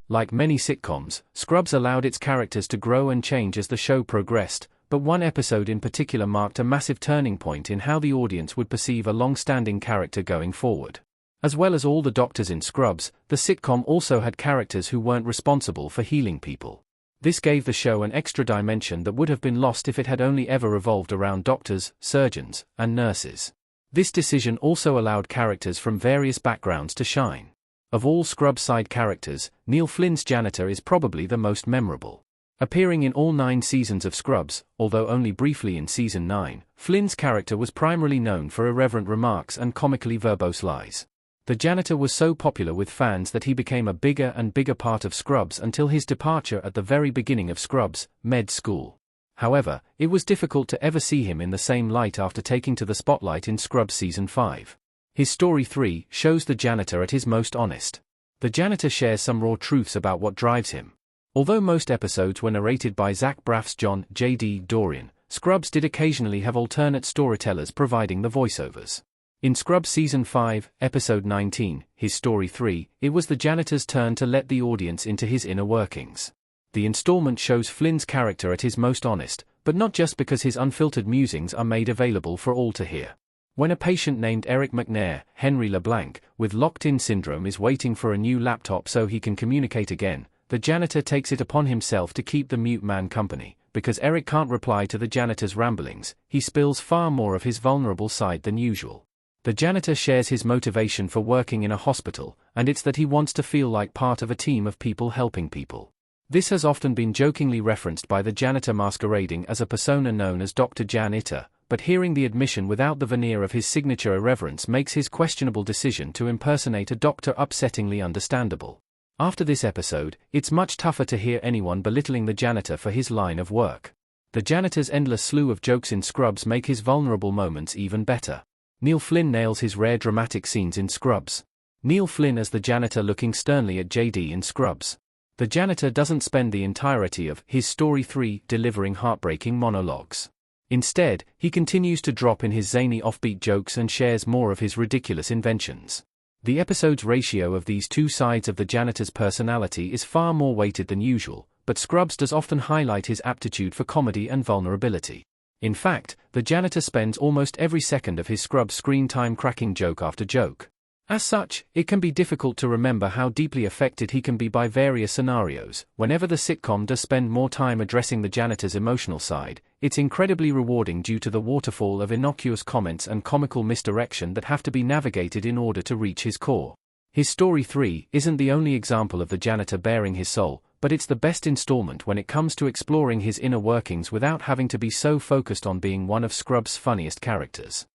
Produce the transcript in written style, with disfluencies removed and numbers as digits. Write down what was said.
Like many sitcoms, Scrubs allowed its characters to grow and change as the show progressed, but one episode in particular marked a massive turning point in how the audience would perceive a long-standing character going forward. As well as all the doctors in Scrubs, the sitcom also had characters who weren't responsible for healing people. This gave the show an extra dimension that would have been lost if it had only ever revolved around doctors, surgeons, and nurses. This decision also allowed characters from various backgrounds to shine. Of all Scrubs side characters, Neil Flynn's janitor is probably the most memorable. Appearing in all 9 seasons of Scrubs, although only briefly in season 9, Flynn's character was primarily known for irreverent remarks and comically verbose lies. The janitor was so popular with fans that he became a bigger and bigger part of Scrubs until his departure at the very beginning of Scrubs, Med School. However, it was difficult to ever see him in the same light after taking to the spotlight in Scrubs Season 5. His story 3 shows the janitor at his most honest. The janitor shares some raw truths about what drives him. Although most episodes were narrated by Zach Braff's John J.D. Dorian, Scrubs did occasionally have alternate storytellers providing the voiceovers. In Scrubs Season 5, Episode 19, his story 3, it was the janitor's turn to let the audience into his inner workings. The installment shows Flynn's character at his most honest, but not just because his unfiltered musings are made available for all to hear. When a patient named Eric McNair, Henry LeBlanc, with locked-in syndrome is waiting for a new laptop so he can communicate again, the janitor takes it upon himself to keep the mute man company. Because Eric can't reply to the janitor's ramblings, he spills far more of his vulnerable side than usual. The janitor shares his motivation for working in a hospital, and it's that he wants to feel like part of a team of people helping people. This has often been jokingly referenced by the janitor masquerading as a persona known as Dr. Jan Itter, but hearing the admission without the veneer of his signature irreverence makes his questionable decision to impersonate a doctor upsettingly understandable. After this episode, it's much tougher to hear anyone belittling the janitor for his line of work. The janitor's endless slew of jokes in Scrubs make his vulnerable moments even better. Neil Flynn nails his rare dramatic scenes in Scrubs. Neil Flynn as the janitor looking sternly at JD in Scrubs. The janitor doesn't spend the entirety of his story 3 delivering heartbreaking monologues. Instead, he continues to drop in his zany offbeat jokes and shares more of his ridiculous inventions. The episode's ratio of these two sides of the janitor's personality is far more weighted than usual, but Scrubs does often highlight his aptitude for comedy and vulnerability. In fact, the janitor spends almost every second of his Scrubs screen time cracking joke after joke. As such, it can be difficult to remember how deeply affected he can be by various scenarios. Whenever the sitcom does spend more time addressing the janitor's emotional side, it's incredibly rewarding due to the waterfall of innocuous comments and comical misdirection that have to be navigated in order to reach his core. His story 3 isn't the only example of the janitor bearing his soul, but it's the best installment when it comes to exploring his inner workings without having to be so focused on being one of Scrubs' funniest characters.